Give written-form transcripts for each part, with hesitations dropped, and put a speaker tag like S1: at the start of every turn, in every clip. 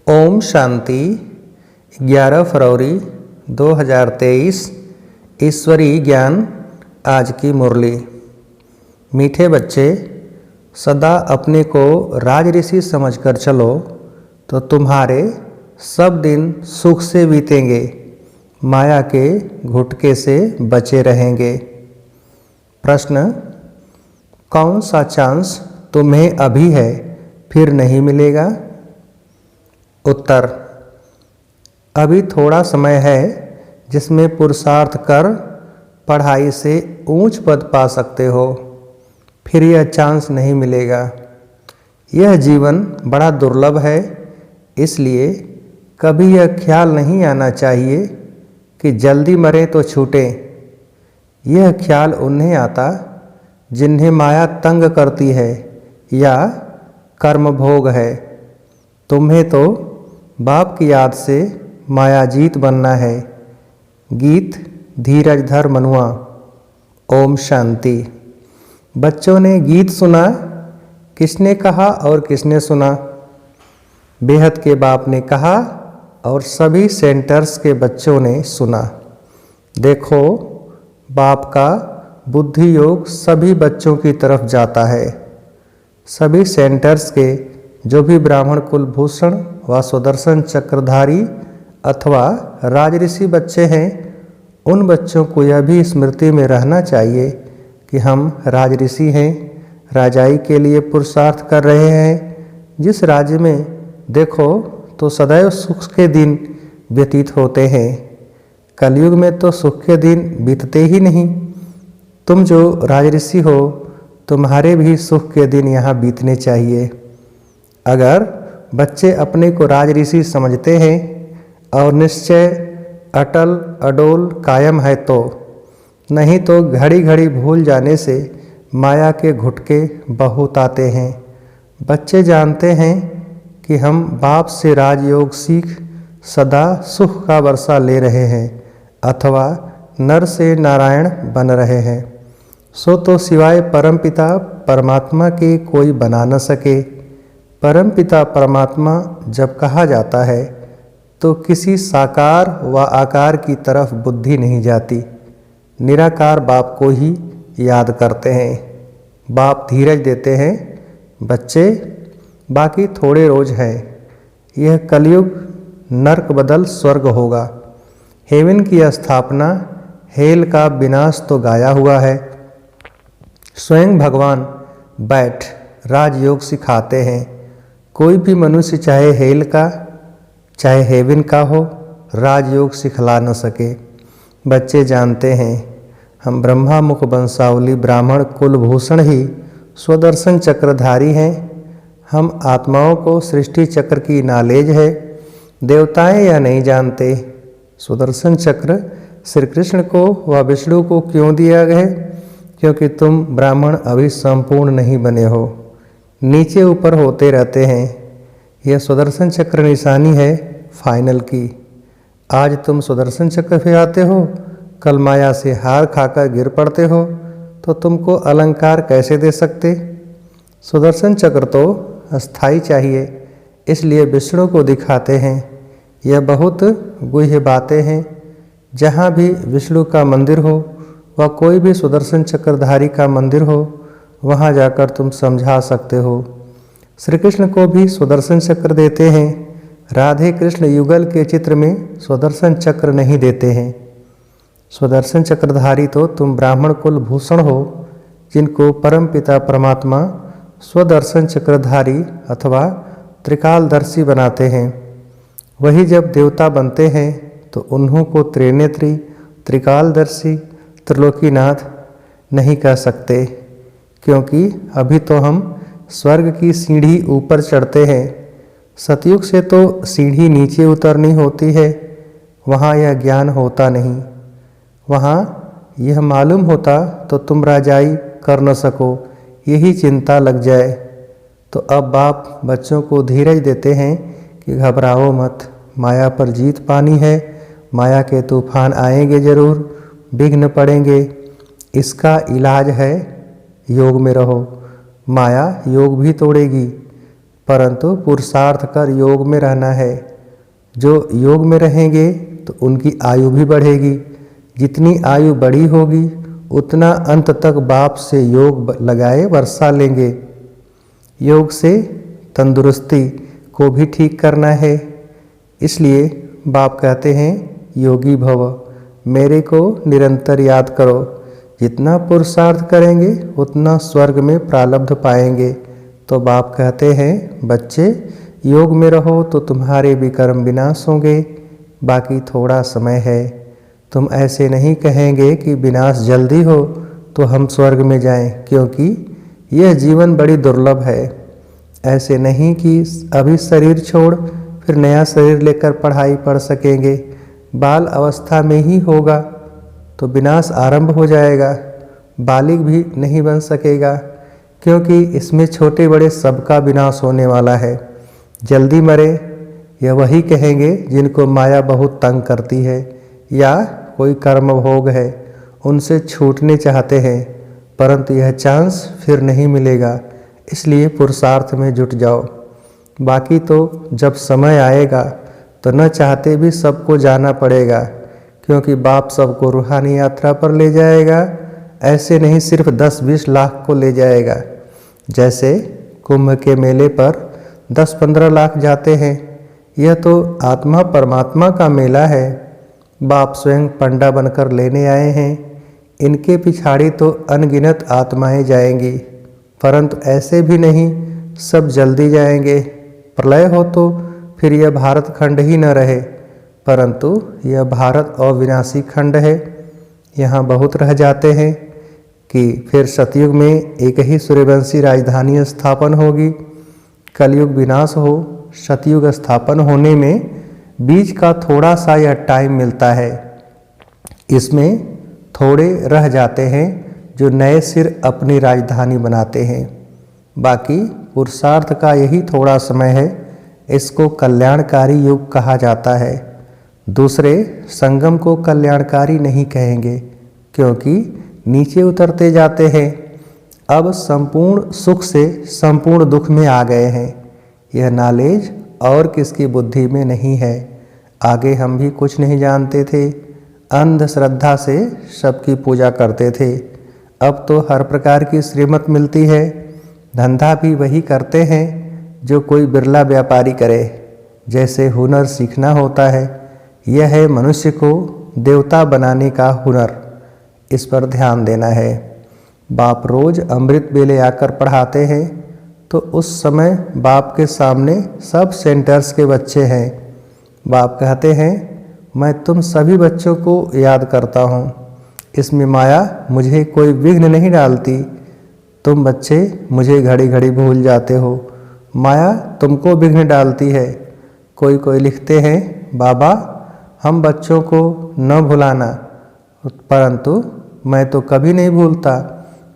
S1: ओम शांति। 11 फरवरी 2023 ईश्वरीय ज्ञान। आज की मुरली। मीठे बच्चे, सदा अपने को राज ऋषि समझकर चलो तो तुम्हारे सब दिन सुख से बीतेंगे, माया के घुटके से बचे रहेंगे। प्रश्न: कौन सा चांस तुम्हें अभी है फिर नहीं मिलेगा? उत्तर: अभी थोड़ा समय है जिसमें पुरुषार्थ कर पढ़ाई से ऊंच पद पा सकते हो, फिर यह चांस नहीं मिलेगा। यह जीवन बड़ा दुर्लभ है, इसलिए कभी यह ख्याल नहीं आना चाहिए कि जल्दी मरे तो छूटे। यह ख्याल उन्हें आता जिन्हें माया तंग करती है या कर्म भोग है। तुम्हें तो बाप की याद से मायाजीत बनना है। गीत धीरज धर मनुआ। ओम शांति। बच्चों ने गीत सुना, किसने कहा और किसने सुना? बेहद के बाप ने कहा और सभी सेंटर्स के बच्चों ने सुना। देखो, बाप का बुद्धि योग सभी बच्चों की तरफ जाता है। सभी सेंटर्स के जो भी ब्राह्मण कुलभूषण व सुदर्शन चक्रधारी अथवा राजऋषि बच्चे हैं, उन बच्चों को यह भी स्मृति में रहना चाहिए कि हम राजऋषि हैं, राजाई के लिए पुरुषार्थ कर रहे हैं। जिस राज्य में देखो तो सदैव सुख के दिन व्यतीत होते हैं। कलयुग में तो सुख के दिन बीतते ही नहीं। तुम जो राजऋषि हो, तुम्हारे भी सुख के दिन यहाँ बीतने चाहिए। अगर बच्चे अपने को राजऋषि समझते हैं और निश्चय अटल अडोल कायम है तो, नहीं तो घड़ी घड़ी भूल जाने से माया के घुटके बहुत आते हैं। बच्चे जानते हैं कि हम बाप से राजयोग सीख सदा सुख का वर्षा ले रहे हैं अथवा नर से नारायण बन रहे हैं। सो तो सिवाय परमपिता परमात्मा के कोई बना न सके। परमपिता परमात्मा जब कहा जाता है तो किसी साकार व आकार की तरफ बुद्धि नहीं जाती। निराकार बाप को ही याद करते हैं। बाप धीरज देते हैं, बच्चे बाकी थोड़े रोज हैं। यह कलयुग नरक बदल स्वर्ग होगा। हेवन की स्थापना, हेल का विनाश तो गाया हुआ है। स्वयं भगवान बैठ राजयोग सिखाते हैं। कोई भी मनुष्य चाहे हेल का चाहे हेवन का हो, राजयोग सिखला न सके। बच्चे जानते हैं हम ब्रह्मा मुख वंशावली ब्राह्मण कुलभूषण ही स्वदर्शन चक्रधारी हैं। हम आत्माओं को सृष्टि चक्र की नॉलेज है, देवताएं या नहीं जानते। सुदर्शन चक्र श्री कृष्ण को व विष्णु को क्यों दिया गया? क्योंकि तुम ब्राह्मण अभी संपूर्ण नहीं बने हो, नीचे ऊपर होते रहते हैं। यह सुदर्शन चक्र निशानी है फाइनल की। आज तुम सुदर्शन चक्र पे आते हो, कल माया से हार खाकर गिर पड़ते हो, तो तुमको अलंकार कैसे दे सकते? सुदर्शन चक्र तो अस्थाई चाहिए, इसलिए विष्णु को दिखाते हैं। यह बहुत गुह्य बातें हैं। जहाँ भी विष्णु का मंदिर हो व कोई भी सुदर्शन चक्रधारी का मंदिर हो, वहाँ जाकर तुम समझा सकते हो। श्री कृष्ण को भी सुदर्शन चक्र देते हैं। राधे कृष्ण युगल के चित्र में सुदर्शन चक्र नहीं देते हैं। सुदर्शन चक्रधारी तो तुम ब्राह्मण कुल भूषण हो, जिनको परमपिता परमात्मा स्वदर्शन चक्रधारी अथवा त्रिकालदर्शी बनाते हैं। वही जब देवता बनते हैं तो उन्हों को त्रिनेत्री, त्रिकालदर्शी, त्रिलोकीनाथ नहीं कह सकते, क्योंकि अभी तो हम स्वर्ग की सीढ़ी ऊपर चढ़ते हैं। सतयुग से तो सीढ़ी नीचे उतरनी होती है। वहाँ यह ज्ञान होता नहीं। वहाँ यह मालूम होता तो तुम राजाई कर न सको, यही चिंता लग जाए। तो अब बाप बच्चों को धीरज देते हैं कि घबराओ मत, माया पर जीत पानी है। माया के तूफान आएंगे जरूर, विघ्न पड़ेंगे। इसका इलाज है योग में रहो। माया योग भी तोड़ेगी। परंतु पुरुषार्थ कर योग में रहना है। जो योग में रहेंगे तो उनकी आयु भी बढ़ेगी। जितनी आयु बड़ी होगी उतना अंत तक बाप से योग लगाए वर्षा लेंगे। योग से तंदुरुस्ती को भी ठीक करना है। इसलिए बाप कहते हैं योगी भव, मेरे को निरंतर याद करो। जितना पुरुषार्थ करेंगे उतना स्वर्ग में प्रारब्ध पाएंगे। तो बाप कहते हैं बच्चे योग में रहो तो तुम्हारे भी कर्म विनाश होंगे। बाकी थोड़ा समय है। तुम ऐसे नहीं कहेंगे कि विनाश जल्दी हो तो हम स्वर्ग में जाएं, क्योंकि यह जीवन बड़ी दुर्लभ है। ऐसे नहीं कि अभी शरीर छोड़ फिर नया शरीर लेकर पढ़ाई पढ़ सकेंगे। बाल अवस्था में ही होगा तो विनाश आरंभ हो जाएगा। बालिग भी नहीं बन सकेगा, क्योंकि इसमें छोटे बड़े सबका विनाश होने वाला है। जल्दी मरे यह वही कहेंगे जिनको माया बहुत तंग करती है या कोई कर्म भोग है, उनसे छूटने चाहते हैं, परंतु यह चांस फिर नहीं मिलेगा। इसलिए पुरुषार्थ में जुट जाओ। बाकी तो जब समय आएगा तो न चाहते भी सबको जाना पड़ेगा, क्योंकि बाप सबको रूहानी यात्रा पर ले जाएगा। ऐसे नहीं सिर्फ 10-20 लाख को ले जाएगा। जैसे कुंभ के मेले पर 10-15 लाख जाते हैं। यह तो आत्मा परमात्मा का मेला है। बाप स्वयं पंडा बनकर लेने आए हैं। इनके पिछाड़ी तो अनगिनत आत्माएं जाएंगी, परंतु ऐसे भी नहीं सब जल्दी जाएंगे। प्रलय हो तो फिर यह भारत खंड ही न रहे, परंतु यह भारत अविनाशी खंड है। यहाँ बहुत रह जाते हैं कि फिर सतयुग में एक ही सूर्यवंशी राजधानी स्थापन होगी। कलयुग विनाश हो, सतयुग स्थापन होने में बीच का थोड़ा सा यह टाइम मिलता है। इसमें थोड़े रह जाते हैं जो नए सिर अपनी राजधानी बनाते हैं। बाकी पुरुषार्थ का यही थोड़ा समय है। इसको कल्याणकारी युग कहा जाता है। दूसरे संगम को कल्याणकारी नहीं कहेंगे, क्योंकि नीचे उतरते जाते हैं। अब संपूर्ण सुख से संपूर्ण दुख में आ गए हैं। यह नॉलेज और किसकी बुद्धि में नहीं है। आगे हम भी कुछ नहीं जानते थे, अंधश्रद्धा से सबकी पूजा करते थे। अब तो हर प्रकार की श्रीमत मिलती है। धंधा भी वही करते हैं जो कोई बिरला व्यापारी करे। जैसे हुनर सीखना होता है, यह है मनुष्य को देवता बनाने का हुनर। इस पर ध्यान देना है। बाप रोज अमृत बेले आकर पढ़ाते हैं, तो उस समय बाप के सामने सब सेंटर्स के बच्चे हैं। बाप कहते हैं मैं तुम सभी बच्चों को याद करता हूँ। इसमें माया मुझे कोई विघ्न नहीं डालती। तुम बच्चे मुझे घड़ी घड़ी भूल जाते हो, माया तुमको विघ्न डालती है। कोई कोई लिखते हैं बाबा हम बच्चों को न भुलाना, परंतु मैं तो कभी नहीं भूलता।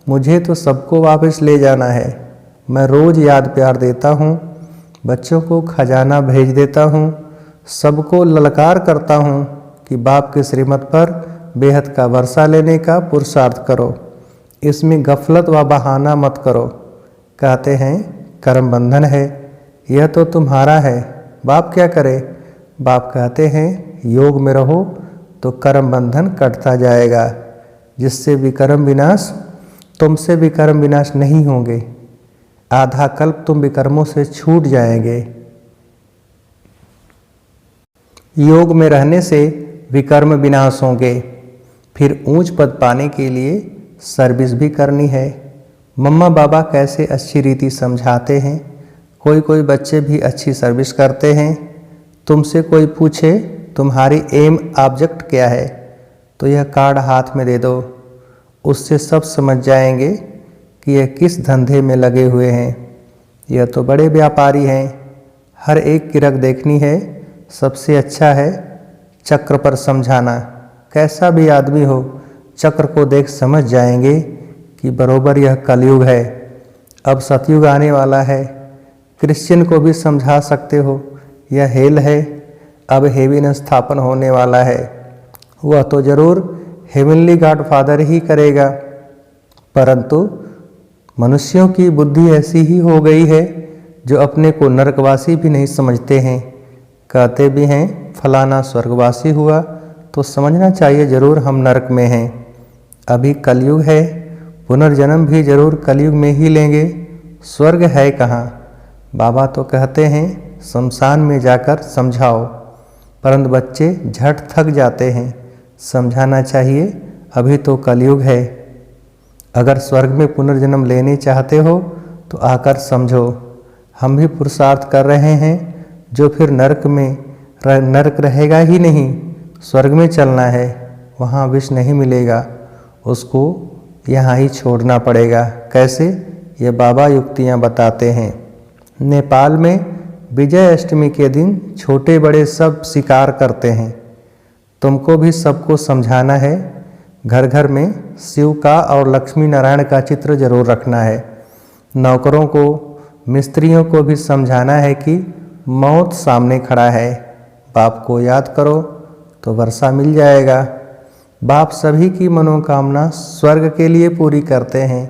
S1: मुझे तो सबको वापस ले जाना है। मैं रोज़ याद प्यार देता हूँ, बच्चों को खजाना भेज देता हूँ, सबको ललकार करता हूँ कि बाप के श्रीमत पर बेहद का वर्षा लेने का पुरुषार्थ करो। इसमें गफलत व बहाना मत करो। कहते हैं कर्म बंधन है, यह तो तुम्हारा है, बाप क्या करे। बाप कहते हैं योग में रहो तो कर्म बंधन कटता जाएगा। जिससे विकर्म विनाश तुमसे विकर्म विनाश नहीं होंगे। आधा कल्प तुम विकर्मों से छूट जाएंगे। योग में रहने से विकर्म विनाश होंगे। फिर ऊंच पद पाने के लिए सर्विस भी करनी है। मम्मा बाबा कैसे अच्छी रीति समझाते हैं। कोई कोई बच्चे भी अच्छी सर्विस करते हैं। तुमसे कोई पूछे तुम्हारी एम ऑब्जेक्ट क्या है, तो यह कार्ड हाथ में दे दो। उससे सब समझ जाएंगे कि यह किस धंधे में लगे हुए हैं। यह तो बड़े व्यापारी हैं। हर एक की रग देखनी है। सबसे अच्छा है चक्र पर समझाना। कैसा भी आदमी हो, चक्र को देख समझ जाएंगे कि बरोबर यह कलयुग है। अब सतयुग आने वाला है। क्रिश्चियन को भी समझा सकते हो, यह हेल है, अब हेवन स्थापन होने वाला है। वह तो जरूर हेवनली गॉड फादर ही करेगा, परंतु मनुष्यों की बुद्धि ऐसी ही हो गई है जो अपने को नरकवासी भी नहीं समझते हैं, कहते भी हैं फलाना स्वर्गवासी हुआ तो समझना चाहिए ज़रूर हम नरक में हैं। अभी कलयुग है, पुनर्जन्म भी ज़रूर कलयुग में ही लेंगे, स्वर्ग है कहाँ। बाबा तो कहते हैं शमशान में जाकर समझाओ, परंतु बच्चे झट थक जाते हैं। समझाना चाहिए अभी तो कलयुग है, अगर स्वर्ग में पुनर्जन्म लेने चाहते हो तो आकर समझो। हम भी पुरुषार्थ कर रहे हैं, जो फिर नरक रहेगा ही नहीं, स्वर्ग में चलना है, वहाँ विष नहीं मिलेगा, उसको यहाँ ही छोड़ना पड़ेगा। कैसे? ये बाबा युक्तियाँ बताते हैं। नेपाल में विजय अष्टमी के दिन छोटे बड़े सब शिकार करते हैं। तुमको भी सबको समझाना है, घर घर में शिव का और लक्ष्मी नारायण का चित्र जरूर रखना है। नौकरों को, मिस्त्रियों को भी समझाना है कि मौत सामने खड़ा है, बाप को याद करो तो वर्षा मिल जाएगा। बाप सभी की मनोकामना स्वर्ग के लिए पूरी करते हैं।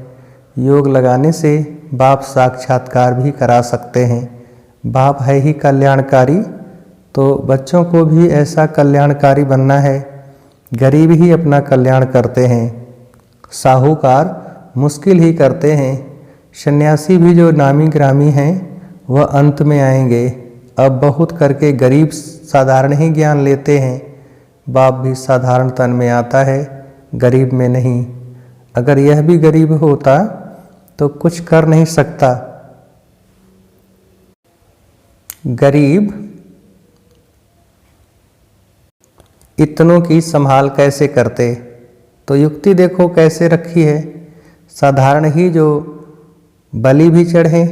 S1: योग लगाने से बाप साक्षात्कार भी करा सकते हैं। बाप है ही कल्याणकारी, तो बच्चों को भी ऐसा कल्याणकारी बनना है। गरीब ही अपना कल्याण करते हैं, साहूकार मुश्किल ही करते हैं। सन्यासी भी जो नामी ग्रामी हैं वह अंत में आएंगे। अब बहुत करके गरीब साधारण ही ज्ञान लेते हैं। बाप भी साधारण तन में आता है, गरीब में नहीं। अगर यह भी गरीब होता तो कुछ कर नहीं सकता। गरीब इतनों की संभाल कैसे करते, तो युक्ति देखो कैसे रखी है। साधारण ही जो बलि भी चढ़े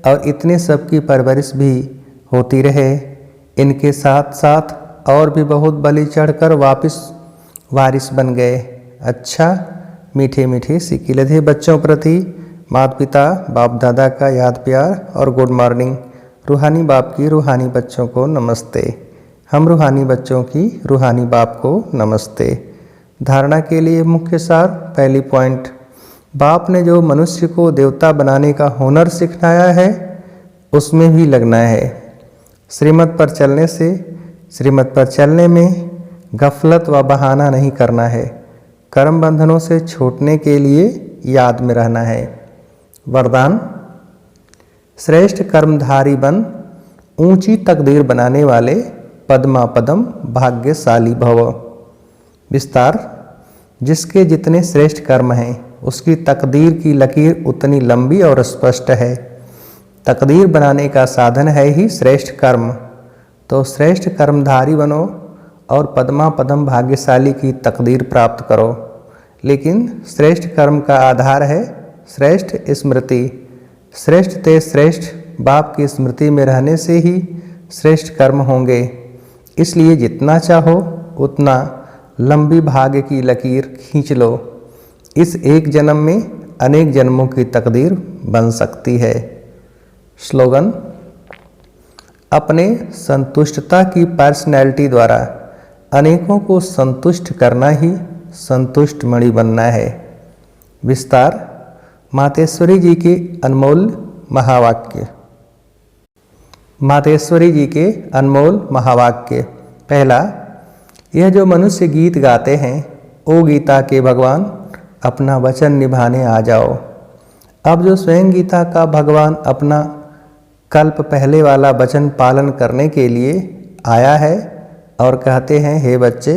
S1: और इतने सबकी परवरिश भी होती रहे, इनके साथ साथ और भी बहुत बलि चढ़कर वापिस वारिस बन गए। अच्छा, मीठे मीठे सिक्के थे बच्चों प्रति माता पिता बाप दादा का याद प्यार और गुड मॉर्निंग। रूहानी बाप की रूहानी बच्चों को नमस्ते। हम रूहानी बच्चों की रूहानी बाप को नमस्ते। धारणा के लिए मुख्य सार, पहली पॉइंट, बाप ने जो मनुष्य को देवता बनाने का हुनर सिखाया है उसमें भी लगना है। श्रीमत पर चलने से, श्रीमत पर चलने में गफलत व बहाना नहीं करना है। कर्म बंधनों से छूटने के लिए याद में रहना है। वरदान, श्रेष्ठ कर्मधारी बन ऊंची तकदीर बनाने वाले पद्मा पदम भाग्यशाली भव। विस्तार, जिसके जितने श्रेष्ठ कर्म हैं उसकी तकदीर की लकीर उतनी लंबी और स्पष्ट है। तकदीर बनाने का साधन है ही श्रेष्ठ कर्म, तो श्रेष्ठ कर्मधारी बनो और पद्मा पदम भाग्यशाली की तकदीर प्राप्त करो। लेकिन श्रेष्ठ कर्म का आधार है श्रेष्ठ स्मृति। श्रेष्ठ ते श्रेष्ठ बाप की स्मृति में रहने से ही श्रेष्ठ कर्म होंगे। इसलिए जितना चाहो उतना लंबी भाग्य की लकीर खींच लो। इस एक जन्म में अनेक जन्मों की तकदीर बन सकती है। स्लोगन, अपने संतुष्टता की पर्सनैलिटी द्वारा अनेकों को संतुष्ट करना ही संतुष्ट मणि बनना है। विस्तार, मातेश्वरी जी के अनमोल महावाक्य। मातेश्वरी जी के अनमोल महावाक्य। पहला, यह जो मनुष्य गीत गाते हैं, ओ गीता के भगवान अपना वचन निभाने आ जाओ। अब जो स्वयं गीता का भगवान अपना कल्प पहले वाला वचन पालन करने के लिए आया है और कहते हैं, हे बच्चे,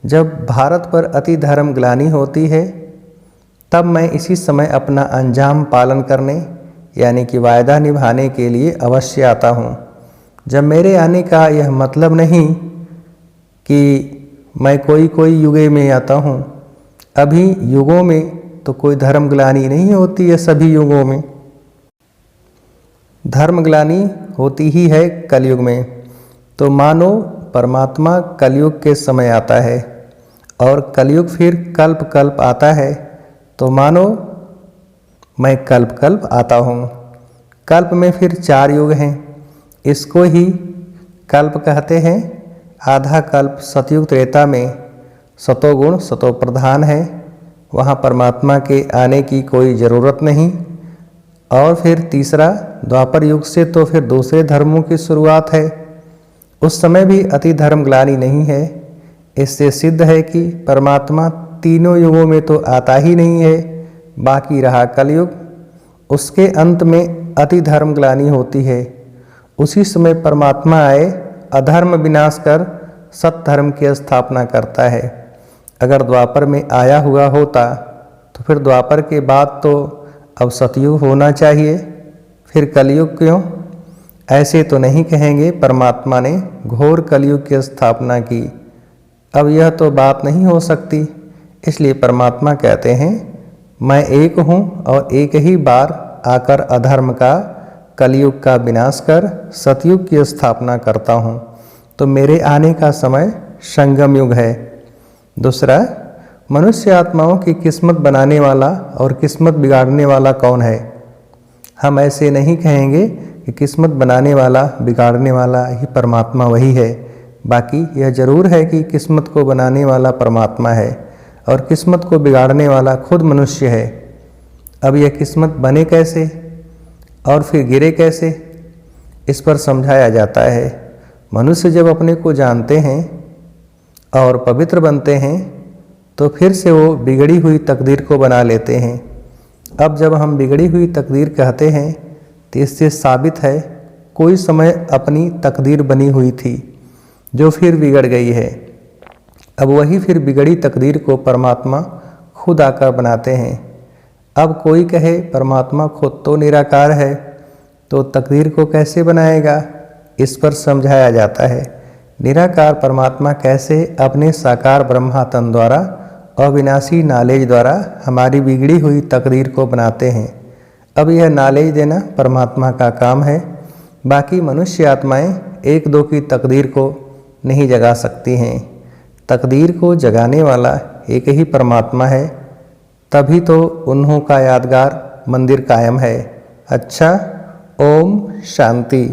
S1: जब भारत पर अति धर्म ग्लानि होती है तब मैं इसी समय अपना अंजाम पालन करने यानी कि वायदा निभाने के लिए अवश्य आता हूँ। जब मेरे आने का यह मतलब नहीं कि मैं कोई युगे में आता हूँ। अभी युगों में तो कोई धर्म ग्लानि नहीं होती है, सभी युगों में धर्म ग्लानि होती ही है कलयुग में। तो मानो परमात्मा कलयुग के समय आता है और कलयुग फिर कल्प कल्प आता है, तो मानो मैं कल्प कल्प आता हूँ। कल्प में फिर 4 युग हैं, इसको ही कल्प कहते हैं। आधा कल्प सतयुग त्रेता में सतोगुण सतो प्रधान है, वहाँ परमात्मा के आने की कोई ज़रूरत नहीं। और फिर तीसरा, द्वापर युग से तो फिर दूसरे धर्मों की शुरुआत है। उस समय भी अति धर्म ग्लानि नहीं है। इससे सिद्ध है कि परमात्मा तीनों युगों में तो आता ही नहीं है। बाकी रहा कलयुग, उसके अंत में अति धर्म ग्लानि होती है। उसी समय परमात्मा आए, अधर्म विनाश कर सत्धर्म की स्थापना करता है। अगर द्वापर में आया हुआ होता तो फिर द्वापर के बाद तो अब सतयुग होना चाहिए, फिर कलयुग क्यों? ऐसे तो नहीं कहेंगे परमात्मा ने घोर कलयुग की स्थापना की। अब यह तो बात नहीं हो सकती। इसलिए परमात्मा कहते हैं, मैं एक हूँ और एक ही बार आकर अधर्म का, कलयुग का विनाश कर सतयुग की स्थापना करता हूँ। तो मेरे आने का समय संगम युग है। दूसरा, मनुष्य आत्माओं की किस्मत बनाने वाला और किस्मत बिगाड़ने वाला कौन है? हम ऐसे नहीं कहेंगे कि किस्मत बनाने वाला, बिगाड़ने वाला ही परमात्मा वही है। बाकी यह जरूर है कि किस्मत को बनाने वाला परमात्मा है और किस्मत को बिगाड़ने वाला खुद मनुष्य है। अब यह किस्मत बने कैसे और फिर गिरे कैसे, इस पर समझाया जाता है। मनुष्य जब अपने को जानते हैं और पवित्र बनते हैं तो फिर से वो बिगड़ी हुई तकदीर को बना लेते हैं। अब जब हम बिगड़ी हुई तकदीर कहते हैं तो इससे साबित है कोई समय अपनी तकदीर बनी हुई थी जो फिर बिगड़ गई है। अब वही फिर बिगड़ी तकदीर को परमात्मा खुद आकर बनाते हैं। अब कोई कहे परमात्मा खुद तो निराकार है तो तकदीर को कैसे बनाएगा, इस पर समझाया जाता है। निराकार परमात्मा कैसे अपने साकार ब्रह्मातन द्वारा अविनाशी नॉलेज द्वारा हमारी बिगड़ी हुई तकदीर को बनाते हैं। अब यह नॉलेज देना परमात्मा का काम है। बाकी मनुष्य आत्माएं एक दो की तकदीर को नहीं जगा सकती हैं। तकदीर को जगाने वाला एक ही परमात्मा है, तभी तो उन्हों का यादगार मंदिर कायम है। अच्छा, ओम शांति।